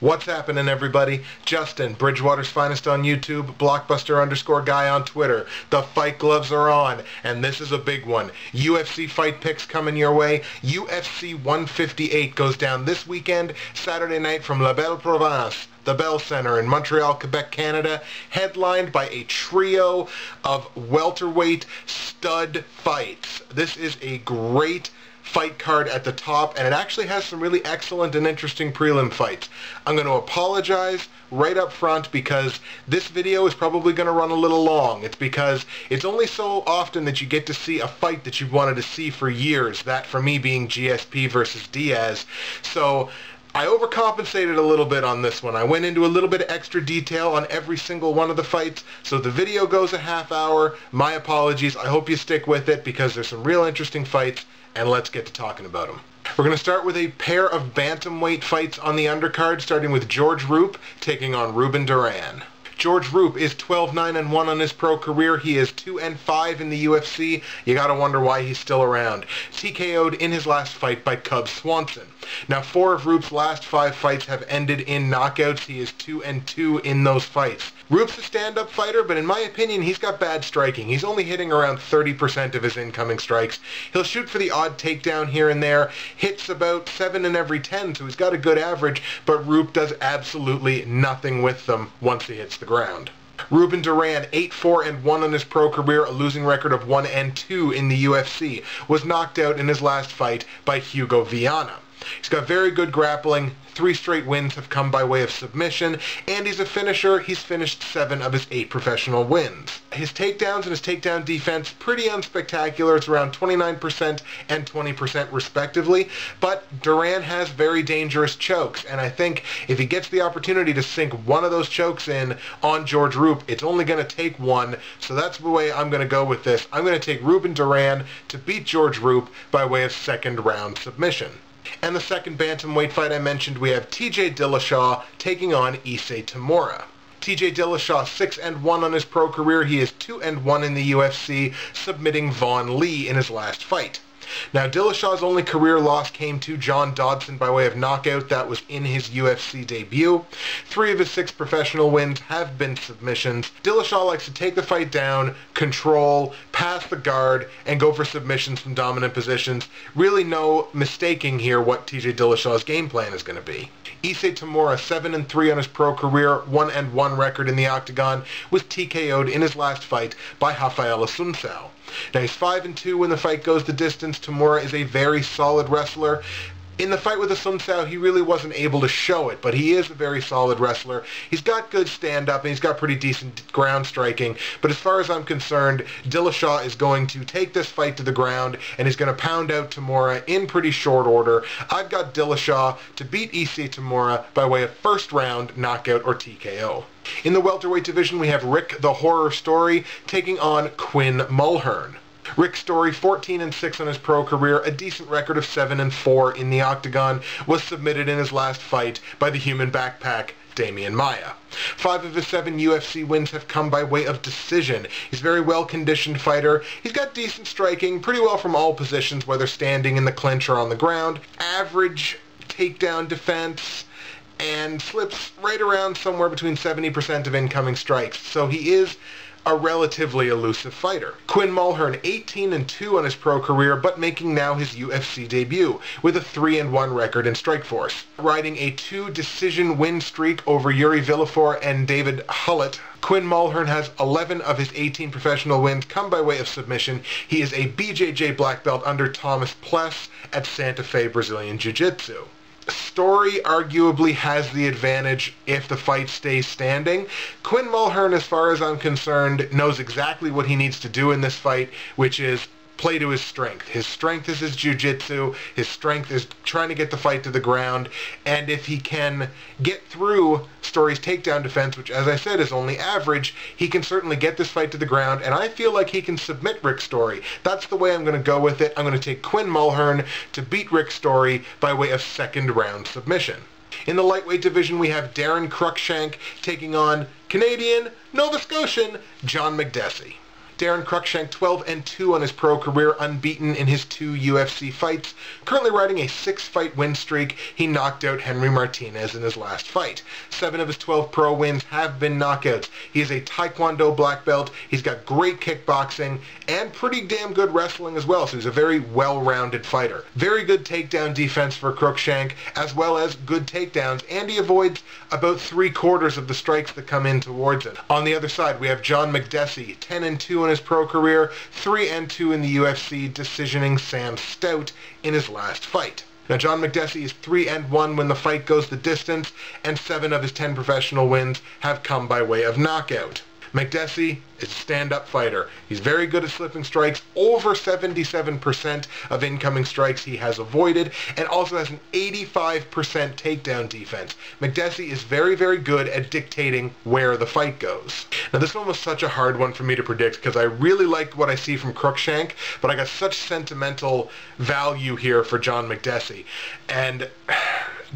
What's happening, everybody? Justin, Bridgewater's finest on YouTube, Blockbuster_guy on Twitter. The fight gloves are on, and this is a big one. UFC fight picks coming your way. UFC 158 goes down this weekend, Saturday night from La Belle Province, the Bell Center in Montreal, Quebec, Canada, headlined by a trio of welterweight stud fights. This is a great fight card at the top, and it actually has some really excellent and interesting prelim fights. I'm going to apologize right up front because this video is probably going to run a little long. It's because it's only so often that you get to see a fight that you've wanted to see for years, that for me being GSP versus Diaz. So I overcompensated a little bit on this one. I went into a little bit of extra detail on every single one of the fights, so the video goes a half hour. My apologies. I hope you stick with it because there's some real interesting fights, and let's get to talking about them. We're going to start with a pair of bantamweight fights on the undercard, starting with George Roop taking on Ruben Duran. George Roop is 12-9-1 on his pro career. He is 2-5 in the UFC. You gotta wonder why he's still around. TKO'd in his last fight by Cub Swanson. Now, 4 of Roop's last 5 fights have ended in knockouts. He is 2-2 in those fights. Roop's a stand-up fighter, but in my opinion, he's got bad striking. He's only hitting around 30% of his incoming strikes. He'll shoot for the odd takedown here and there, hits about 7 in every 10, so he's got a good average, but Roop does absolutely nothing with them once he hits the ground. Ruben Duran, 8-4-1 on his pro career, a losing record of 1-2 in the UFC, was knocked out in his last fight by Hugo Viana. He's got very good grappling. 3 straight wins have come by way of submission, and he's a finisher. He's finished 7 of his 8 professional wins. His takedowns and his takedown defense, pretty unspectacular. It's around 29% and 20% respectively, but Duran has very dangerous chokes, and I think if he gets the opportunity to sink one of those chokes in on George Roop, it's only going to take one, so that's the way I'm going to go with this. I'm going to take Ruben Duran to beat George Roop by way of second round submission. And the second bantamweight fight I mentioned, we have TJ Dillashaw taking on Issei Tamura. TJ Dillashaw, 6-1 on his pro career. He is 2-1 in the UFC, submitting Vaughn Lee in his last fight. Now, Dillashaw's only career loss came to John Dodson by way of knockout. That was in his UFC debut. 3 of his 6 professional wins have been submissions. Dillashaw likes to take the fight down, control, pass the guard, and go for submissions from dominant positions. Really no mistaking here what TJ Dillashaw's game plan is going to be. Issei Tamura, 7-3 on his pro career, 1-1 record in the octagon, was TKO'd in his last fight by Rafael Assunção. Now, he's 5-2 when the fight goes the distance. Tamura is a very solid wrestler. In the fight with Assunção, he really wasn't able to show it, but he is a very solid wrestler. He's got good stand-up, and he's got pretty decent ground striking, but as far as I'm concerned, Dillashaw is going to take this fight to the ground, and he's going to pound out Tamura in pretty short order. I've got Dillashaw to beat Issei Tamura by way of first round knockout or TKO. In the welterweight division, we have Rick the Horror Story taking on Quinn Mulhern. Rick Story, 14-6 on his pro career, a decent record of 7-4 in the octagon, was submitted in his last fight by the human backpack, Damian Maia. 5 of his 7 UFC wins have come by way of decision. He's a very well-conditioned fighter. He's got decent striking, pretty well from all positions, whether standing in the clinch or on the ground. Average takedown defense, and slips right around somewhere between 70% of incoming strikes. So he is a relatively elusive fighter. Quinn Mulhern, 18-2 on his pro career, but making now his UFC debut with a 3-1 record in Strikeforce. Riding a 2-decision win streak over Yuri Villafort and David Hullett, Quinn Mulhern has 11 of his 18 professional wins come by way of submission. He is a BJJ black belt under Thomas Pless at Santa Fe Brazilian Jiu-Jitsu. Story arguably has the advantage if the fight stays standing. Quinn Mulhern, as far as I'm concerned, knows exactly what he needs to do in this fight, which is play to his strength. His strength is his jiu-jitsu. His strength is trying to get the fight to the ground. And if he can get through Story's takedown defense, which, as I said, is only average, he can certainly get this fight to the ground. And I feel like he can submit Rick Story. That's the way I'm going to go with it. I'm going to take Quinn Mulhern to beat Rick Story by way of second round submission. In the lightweight division, we have Darren Cruikshank taking on Canadian, Nova Scotian, John Makdessi. Darren Cruikshank, 12-2 on his pro career, unbeaten in his 2 UFC fights. Currently riding a 6-fight win streak. He knocked out Henry Martinez in his last fight. 7 of his 12 pro wins have been knockouts. He is a Taekwondo black belt. He's got great kickboxing and pretty damn good wrestling as well, so he's a very well-rounded fighter. Very good takedown defense for Cruikshank, as well as good takedowns, and he avoids about 3/4 of the strikes that come in towards him. On the other side, we have John Makdessi, 10-2 in his pro career, 3-2 in the UFC, decisioning Sam Stout in his last fight. Now, John Makdessi is 3-1 when the fight goes the distance, and 7 of his 10 professional wins have come by way of knockout. Makdessi is a stand-up fighter. He's very good at slipping strikes. Over 77% of incoming strikes he has avoided, and also has an 85% takedown defense. Makdessi is very, very good at dictating where the fight goes. Now, this one was such a hard one for me to predict because I really like what I see from Cruikshank, but I got such sentimental value here for John Makdessi. And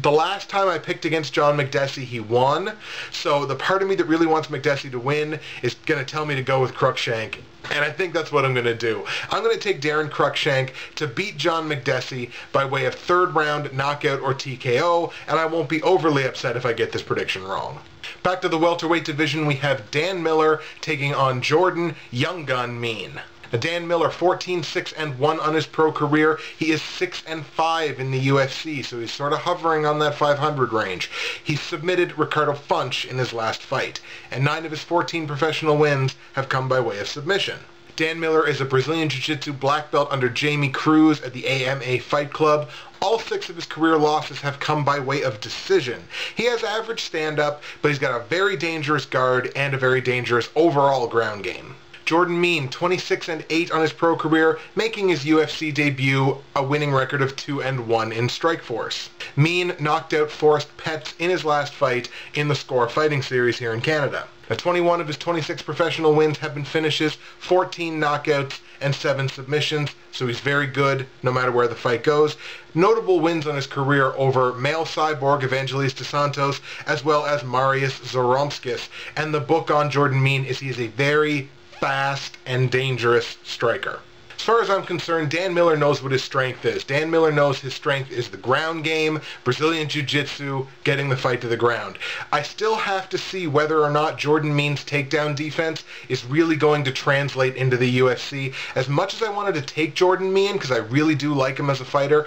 the last time I picked against John Makdessi, he won. So the part of me that really wants Makdessi to win is going to tell me to go with Cruikshank. And I think that's what I'm going to do. I'm going to take Darren Cruikshank to beat John Makdessi by way of 3rd round knockout or TKO, and I won't be overly upset if I get this prediction wrong. Back to the welterweight division, we have Dan Miller taking on Jordan Young Gun Mean. Dan Miller, 14-6-1 on his pro career. He is 6-5 in the UFC, so he's sort of hovering on that 500 range. He submitted Ricardo Funch in his last fight, and 9 of his 14 professional wins have come by way of submission. Dan Miller is a Brazilian Jiu-Jitsu black belt under Jamie Cruz at the AMA Fight Club. All 6 of his career losses have come by way of decision. He has average stand-up, but he's got a very dangerous guard and a very dangerous overall ground game. Jordan Mean, 26-8 on his pro career, making his UFC debut a winning record of 2-1 in Strikeforce. Mean knocked out Forrest Petts in his last fight in the Score Fighting Series here in Canada. Now, 21 of his 26 professional wins have been finishes, 14 knockouts, and 7 submissions, so he's very good no matter where the fight goes. Notable wins on his career over male cyborg Evangelis dos Santos, as well as Marius Zoromskis, and the book on Jordan Mean is he is a very fast and dangerous striker. As far as I'm concerned, Dan Miller knows what his strength is. Dan Miller knows his strength is the ground game, Brazilian Jiu-Jitsu, getting the fight to the ground. I still have to see whether or not Jordan Mean's takedown defense is really going to translate into the UFC. As much as I wanted to take Jordan Mean, because I really do like him as a fighter,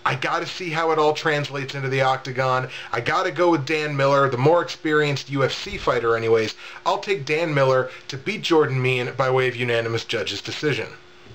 I gotta see how it all translates into the octagon. I gotta go with Dan Miller, the more experienced UFC fighter anyways. I'll take Dan Miller to beat Jordan Mean by way of unanimous judges' decision.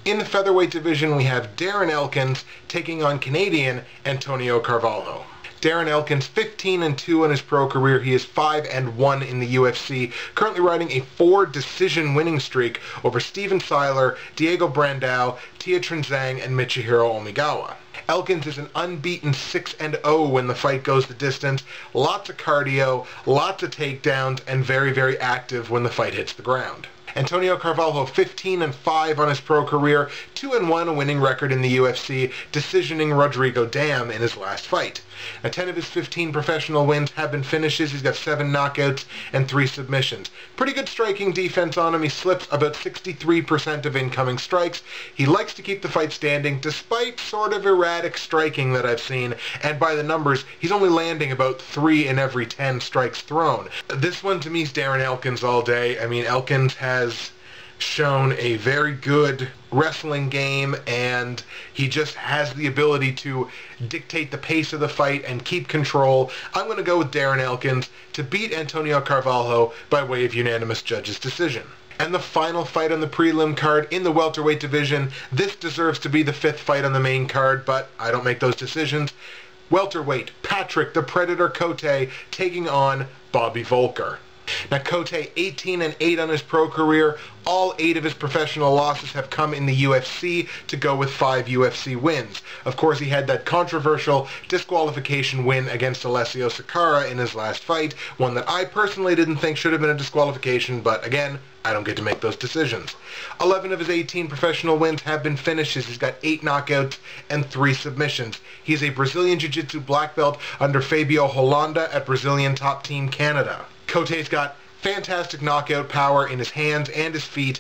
In the featherweight division, we have Darren Elkins taking on Canadian Antonio Carvalho. Darren Elkins, 15-2 in his pro career. He is 5-1 in the UFC, currently riding a 4-decision winning streak over Steven Seiler, Diego Brandao, Tia Trinzang, and Michihiro Omigawa. Elkins is an unbeaten 6-0 when the fight goes the distance. Lots of cardio, lots of takedowns, and very, very active when the fight hits the ground. Antonio Carvalho, 15-5 on his pro career, 2-1 a winning record in the UFC, decisioning Rodrigo Dam in his last fight. Now, 10 of his 15 professional wins have been finishes. He's got 7 knockouts and 3 submissions. Pretty good striking defense on him. He slips about 63% of incoming strikes. He likes to keep the fight standing despite sort of erratic striking that I've seen, and by the numbers, he's only landing about 3 in every 10 strikes thrown. This one to me is Darren Elkins all day. I mean, Elkins has shown a very good wrestling game, and he just has the ability to dictate the pace of the fight and keep control. I'm going to go with Darren Elkins to beat Antonio Carvalho by way of unanimous judges' decision. And the final fight on the prelim card in the welterweight division. This deserves to be the 5th fight on the main card, but I don't make those decisions. Welterweight, Patrick the Predator Cote taking on Bobby Volker. Now, Cote, 18-8 on his pro career. All 8 of his professional losses have come in the UFC to go with 5 UFC wins. Of course, he had that controversial disqualification win against Alessio Sakara in his last fight, one that I personally didn't think should have been a disqualification, but again, I don't get to make those decisions. 11 of his 18 professional wins have been finishes. He's got 8 knockouts and 3 submissions. He's a Brazilian Jiu-Jitsu black belt under Fabio Holanda at Brazilian Top Team Canada. Cote's got fantastic knockout power in his hands and his feet,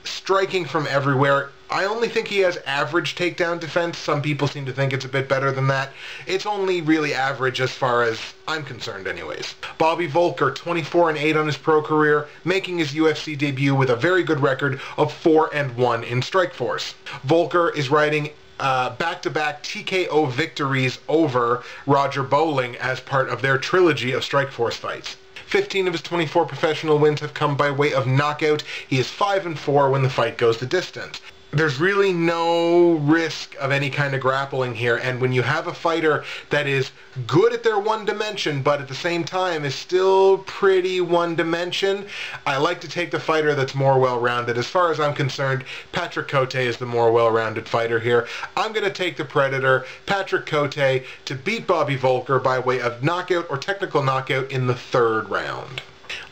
striking from everywhere. I only think he has average takedown defense. Some people seem to think it's a bit better than that. It's only really average as far as I'm concerned anyways. Bobby Volker, 24-8 on his pro career, making his UFC debut with a very good record of 4-1 in Strikeforce. Volker is riding back-to-back TKO victories over Roger Bowling as part of their trilogy of Strikeforce fights. 15 of his 24 professional wins have come by way of knockout. He is 5-4 when the fight goes the distance. There's really no risk of any kind of grappling here, and when you have a fighter that is good at their one dimension, but at the same time is still pretty one dimension, I like to take the fighter that's more well-rounded. As far as I'm concerned, Patrick Cote is the more well-rounded fighter here. I'm going to take the Predator, Patrick Cote, to beat Bobby Volker by way of knockout or technical knockout in the 3rd round.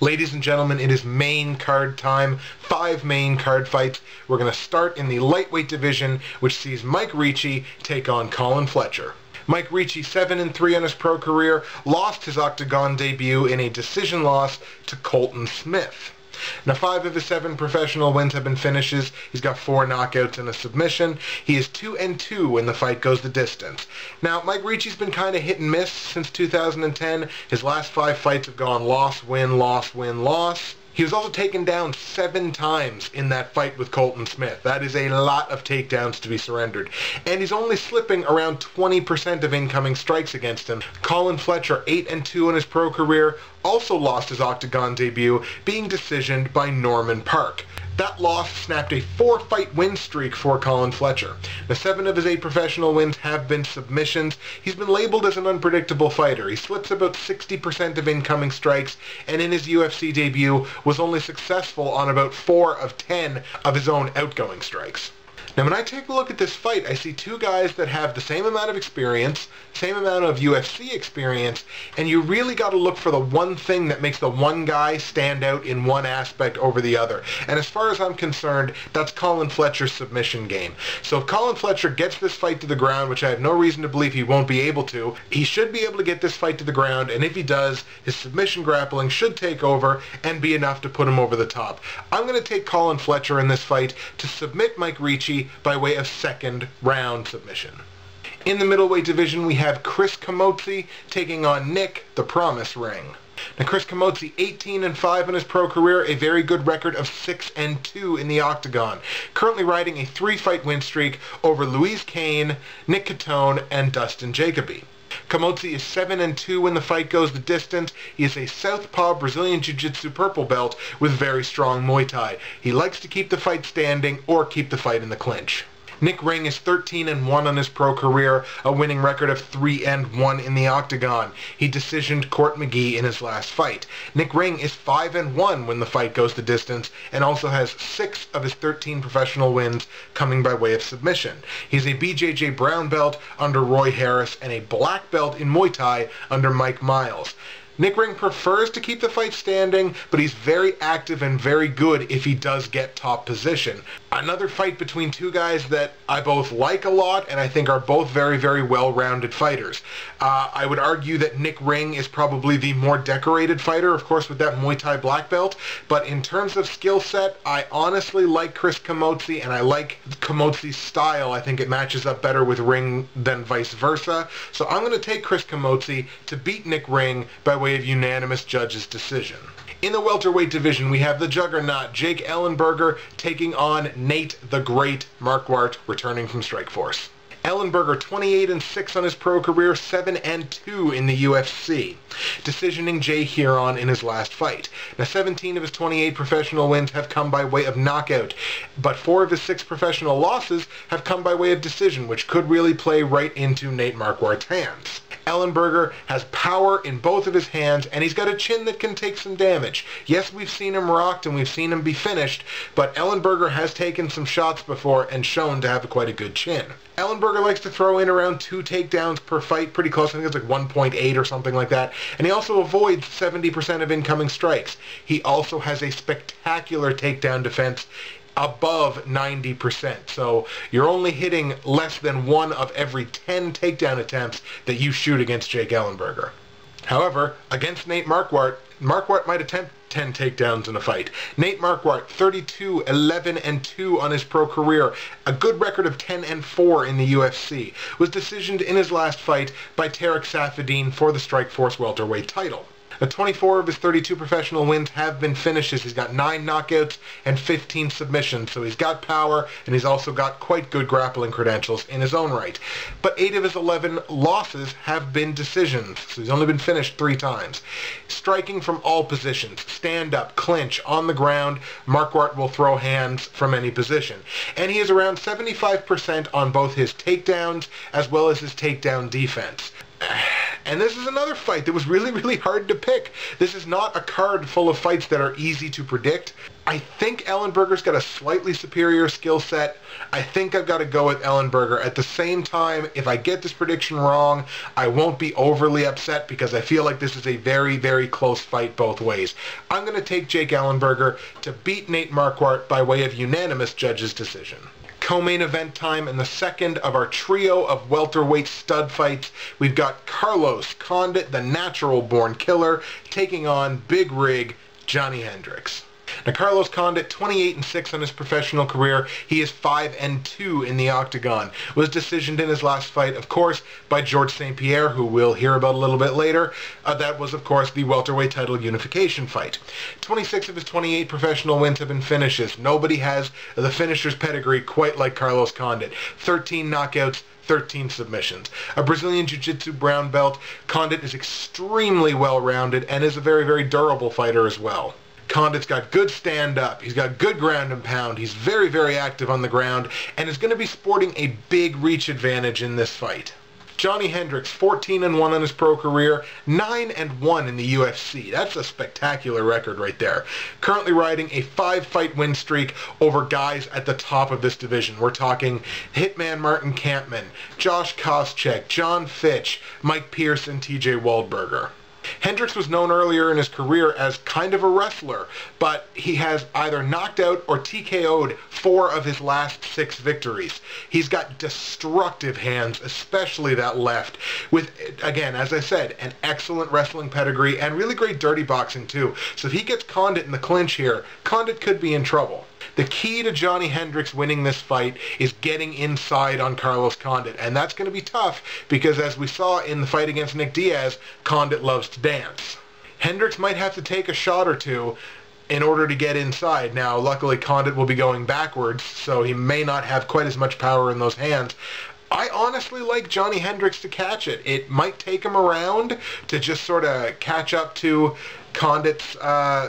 Ladies and gentlemen, it is main card time. 5 main card fights. We're going to start in the lightweight division, which sees Mike Ricci take on Colin Fletcher. Mike Ricci, 7-3 on his pro career, lost his octagon debut in a decision loss to Colton Smith. Now, 5 of his 7 professional wins have been finishes. He's got 4 knockouts and a submission. He is 2-2 when the fight goes the distance. Now, Mike Ricci's been kind of hit and miss since 2010. His last 5 fights have gone loss, win, loss, win, loss. He was also taken down 7 times in that fight with Colton Smith. That is a lot of takedowns to be surrendered. And he's only slipping around 20% of incoming strikes against him. Colin Fletcher, 8-2 in his pro career, also lost his octagon debut, being decisioned by Norman Park. That loss snapped a 4-fight win streak for Colin Fletcher. Now, 7 of his 8 professional wins have been submissions. He's been labeled as an unpredictable fighter. He slips about 60% of incoming strikes, and in his UFC debut was only successful on about 4 of 10 of his own outgoing strikes. Now, when I take a look at this fight, I see 2 guys that have the same amount of experience, same amount of UFC experience, and you really got to look for the one thing that makes the one guy stand out in one aspect over the other. And as far as I'm concerned, that's Colin Fletcher's submission game. So if Colin Fletcher gets this fight to the ground, which I have no reason to believe he won't be able to, he should be able to get this fight to the ground, and if he does, his submission grappling should take over and be enough to put him over the top. I'm going to take Colin Fletcher in this fight to submit Mike Ricci by way of 2nd round submission. In the middleweight division, we have Chris Camozzi taking on Nick the Promise Ring. Now, Chris Camozzi, 18-5 in his pro career, a very good record of 6-2 in the octagon. Currently riding a 3-fight win streak over Louise Kane, Nick Catone, and Dustin Jacoby. Camozzi is 7-2 when the fight goes the distance. He is a southpaw Brazilian Jiu-Jitsu purple belt with very strong Muay Thai. He likes to keep the fight standing or keep the fight in the clinch. Nick Ring is 13-1 on his pro career, a winning record of 3-1 in the octagon. He decisioned Court McGee in his last fight. Nick Ring is 5-1 when the fight goes the distance, and also has 6 of his 13 professional wins coming by way of submission. He's a BJJ brown belt under Roy Harris and a black belt in Muay Thai under Mike Miles. Nick Ring prefers to keep the fight standing, but he's very active and very good if he does get top position. Another fight between 2 guys that I both like a lot and I think are both very, very well-rounded fighters. I would argue that Nick Ring is probably the more decorated fighter, of course, with that Muay Thai black belt, but in terms of skill set, I honestly like Chris Camozzi, and I like Camozzi's style. I think it matches up better with Ring than vice versa. So I'm going to take Chris Camozzi to beat Nick Ring by way of unanimous judges' decision. In the welterweight division, we have the juggernaut Jake Ellenberger taking on Nate the Great Marquardt, returning from Strikeforce. Ellenberger, 28-6 on his pro career, 7-2 in the UFC, decisioning Jay Huron in his last fight. Now, 17 of his 28 professional wins have come by way of knockout, but 4 of his 6 professional losses have come by way of decision, which could really play right into Nate Marquardt's hands. Ellenberger has power in both of his hands, and he's got a chin that can take some damage. Yes, we've seen him rocked and we've seen him be finished, but Ellenberger has taken some shots before and shown to have quite a good chin. Ellenberger likes to throw in around 2 takedowns per fight, pretty close. I think it's like 1.8 or something like that. And he also avoids 70% of incoming strikes. He also has a spectacular takedown defense above 90%. So you're only hitting less than 1 of every 10 takedown attempts that you shoot against Jake Ellenberger. However, against Nate Marquardt, Marquardt might attempt 10 takedowns in a fight. Nate Marquardt, 32, 11-2 on his pro career, a good record of 10-4 in the UFC, was decisioned in his last fight by Tarek Saffiedine for the Strikeforce welterweight title. 24 of his 32 professional wins have been finishes. He's got 9 knockouts and 15 submissions, so he's got power, and he's also got quite good grappling credentials in his own right. But 8 of his 11 losses have been decisions, so he's only been finished 3 times. Striking from all positions, stand up, clinch, on the ground, Marquardt will throw hands from any position. And he is around 75% on both his takedowns as well as his takedown defense. And this is another fight that was really hard to pick. This is not a card full of fights that are easy to predict. I think Ellenberger's got a slightly superior skill set. I think I've got to go with Ellenberger. At the same time, if I get this prediction wrong, I won't be overly upset because I feel like this is a very close fight both ways. I'm going to take Jake Ellenberger to beat Nate Marquardt by way of unanimous judges' decision. Co-main event time and the second of our trio of welterweight stud fights. We've got Carlos Condit, the natural-born killer, taking on Big Rig Johnny Hendricks. Now, Carlos Condit, 28-6 on his professional career. He is 5-2 in the octagon. Was decisioned in his last fight, of course, by George St-Pierre, who we'll hear about a little bit later. That was, of course, the welterweight title unification fight. 26 of his 28 professional wins have been finishes. Nobody has the finisher's pedigree quite like Carlos Condit. 13 knockouts, 13 submissions. A Brazilian Jiu-Jitsu brown belt, Condit is extremely well-rounded and is a very durable fighter as well. Condit's got good stand-up, he's got good ground and pound, he's very active on the ground, and is going to be sporting a big reach advantage in this fight. Johnny Hendricks, 14-1 on his pro career, 9-1 in the UFC. That's a spectacular record right there. Currently riding a 5-fight win streak over guys at the top of this division. We're talking Hitman Martin Kampmann, Josh Koscheck, John Fitch, Mike Pierce, and TJ Waldberger. Hendricks was known earlier in his career as kind of a wrestler, but he has either knocked out or TKO'd 4 of his last 6 victories. He's got destructive hands, especially that left, with, again, as I said, an excellent wrestling pedigree and really great dirty boxing too. So if he gets Condit in the clinch here, Condit could be in trouble. The key to Johnny Hendricks winning this fight is getting inside on Carlos Condit, and that's going to be tough because, as we saw in the fight against Nick Diaz, Condit loves to dance. Hendricks might have to take a shot or two in order to get inside. Now, luckily, Condit will be going backwards, so he may not have quite as much power in those hands. I honestly like Johnny Hendricks to catch it. It might take him around to just sort of catch up to Condit's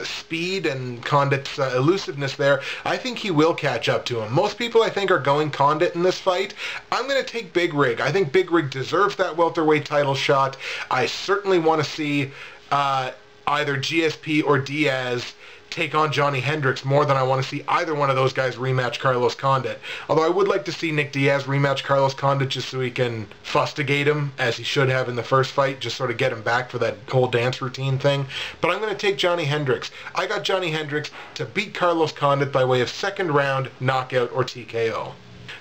speed and Condit's elusiveness there. I think he will catch up to him. Most people, I think, are going Condit in this fight. I'm going to take Big Rig. I think Big Rig deserves that welterweight title shot. I certainly want to see either GSP or Diaz take on Johnny Hendricks more than I want to see either one of those guys rematch Carlos Condit. Although I would like to see Nick Diaz rematch Carlos Condit just so he can fustigate him, as he should have in the first fight, just sort of get him back for that whole dance routine thing. But I'm going to take Johnny Hendricks. I got Johnny Hendricks to beat Carlos Condit by way of second round knockout or TKO.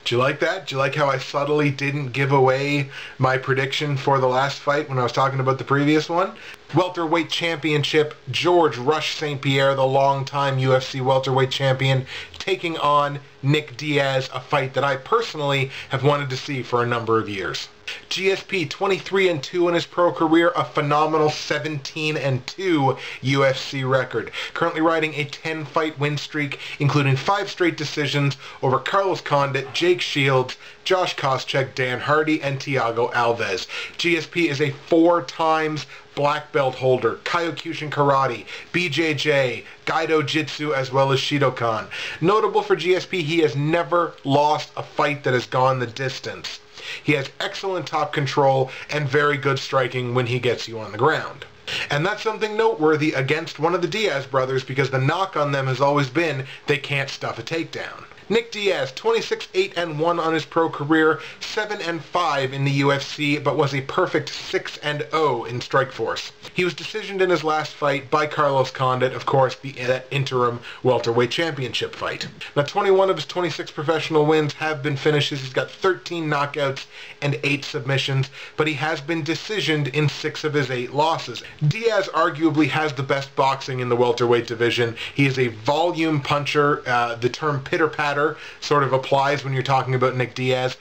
Do you like that? Do you like how I subtly didn't give away my prediction for the last fight when I was talking about the previous one? Welterweight Championship, George Rush St-Pierre, the longtime UFC welterweight champion, taking on Nick Diaz, a fight that I personally have wanted to see for a number of years. GSP, 23-2 in his pro career, a phenomenal 17-2 UFC record. Currently riding a 10-fight win streak, including 5 straight decisions over Carlos Condit, Jake Shields, Josh Koscheck, Dan Hardy, and Thiago Alves. GSP is a 4-times black belt holder, Kyokushin Karate, BJJ, Gaido Jitsu, as well as Shidokan. Notable for GSP, he has never lost a fight that has gone the distance. He has excellent top control and very good striking when he gets you on the ground. And that's something noteworthy against one of the Diaz brothers, because the knock on them has always been they can't stuff a takedown. Nick Diaz, 26-8-1 on his pro career, 7-5 in the UFC, but was a perfect 6-0 in Strikeforce. He was decisioned in his last fight by Carlos Condit, of course, that interim welterweight championship fight. Now, 21 of his 26 professional wins have been finishes. He's got 13 knockouts and 8 submissions, but he has been decisioned in 6 of his 8 losses. Diaz arguably has the best boxing in the welterweight division. He is a volume puncher. The term pitter-patter sort of applies when you're talking about Nick Diaz.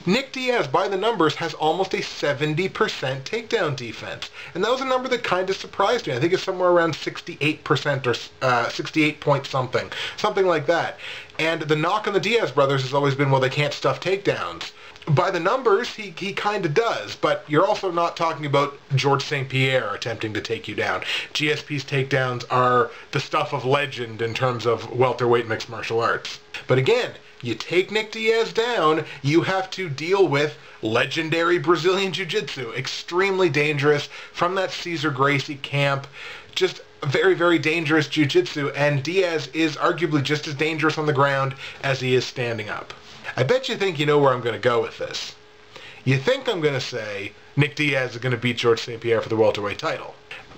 Nick Diaz, by the numbers, has almost a 70% takedown defense. And that was a number that kind of surprised me. I think it's somewhere around 68% or 68 point something. Something like that. And the knock on the Diaz brothers has always been, well, they can't stuff takedowns. By the numbers, he kind of does, but you're also not talking about George St-Pierre attempting to take you down. GSP's takedowns are the stuff of legend in terms of welterweight mixed martial arts. But again, you take Nick Diaz down, you have to deal with legendary Brazilian Jiu-Jitsu. Extremely dangerous from that Cesar Gracie camp. Just very, very dangerous Jiu-Jitsu, and Diaz is arguably just as dangerous on the ground as he is standing up. I bet you think you know where I'm going to go with this. You think I'm going to say Nick Diaz is going to beat George St-Pierre for the welterweight title.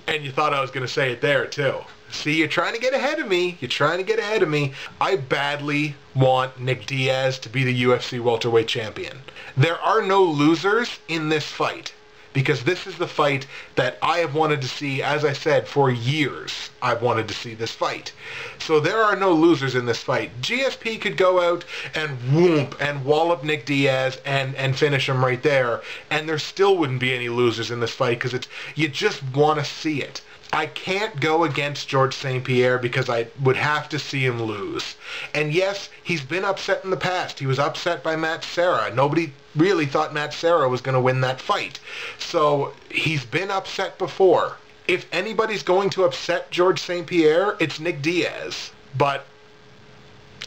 And you thought I was going to say it there, too. See, you're trying to get ahead of me. You're trying to get ahead of me. I badly want Nick Diaz to be the UFC welterweight champion. There are no losers in this fight, because this is the fight that I have wanted to see, as I said, for years. I've wanted to see this fight. So there are no losers in this fight. GSP could go out and whoomp and wallop Nick Diaz and finish him right there, and there still wouldn't be any losers in this fight, because you just want to see it. I can't go against George St-Pierre because I would have to see him lose. And yes, he's been upset in the past. He was upset by Matt Serra. Nobody really thought Matt Serra was going to win that fight. So he's been upset before. If anybody's going to upset George St-Pierre, it's Nick Diaz. But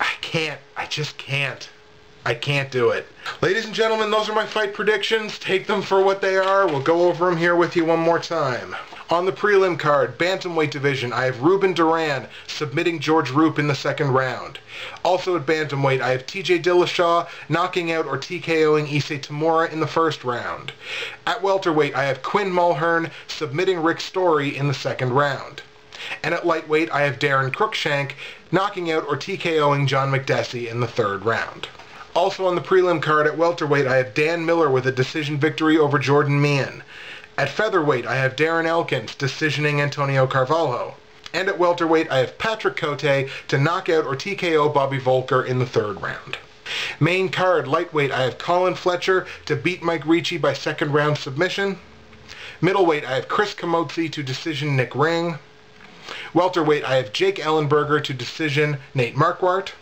I can't. I just can't. I can't do it. Ladies and gentlemen, those are my fight predictions. Take them for what they are. We'll go over them here with you one more time. On the prelim card, bantamweight division, I have Ruben Duran submitting George Roop in the second round. Also at bantamweight, I have TJ Dillashaw knocking out or TKOing Issei Tamura in the first round. At welterweight, I have Quinn Mulhern submitting Rick Story in the second round. And at lightweight, I have Darren Cruikshank knocking out or TKOing John McDessie in the third round. Also on the prelim card at welterweight, I have Dan Miller with a decision victory over Jordan Meehan. At featherweight, I have Darren Elkins decisioning Antonio Carvalho. And at welterweight, I have Patrick Cote to knock out or TKO Bobby Volker in the third round. Main card, lightweight, I have Colin Fletcher to beat Mike Ricci by second round submission. Middleweight, I have Chris Camozzi to decision Nick Ring. Welterweight, I have Jake Ellenberger to decision Nate Marquardt.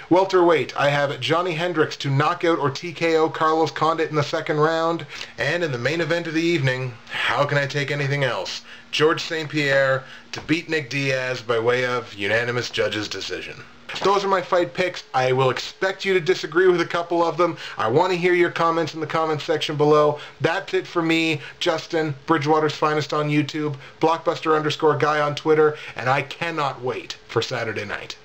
Welterweight, I have Johnny Hendricks to knock out or TKO Carlos Condit in the second round. And in the main event of the evening, how can I take anything else? George St-Pierre to beat Nick Diaz by way of unanimous judges' decision. Those are my fight picks. I will expect you to disagree with a couple of them. I want to hear your comments in the comments section below. That's it for me, Justin, Bridgewater's Finest on YouTube, Blockbuster_Guy on Twitter, and I cannot wait for Saturday night.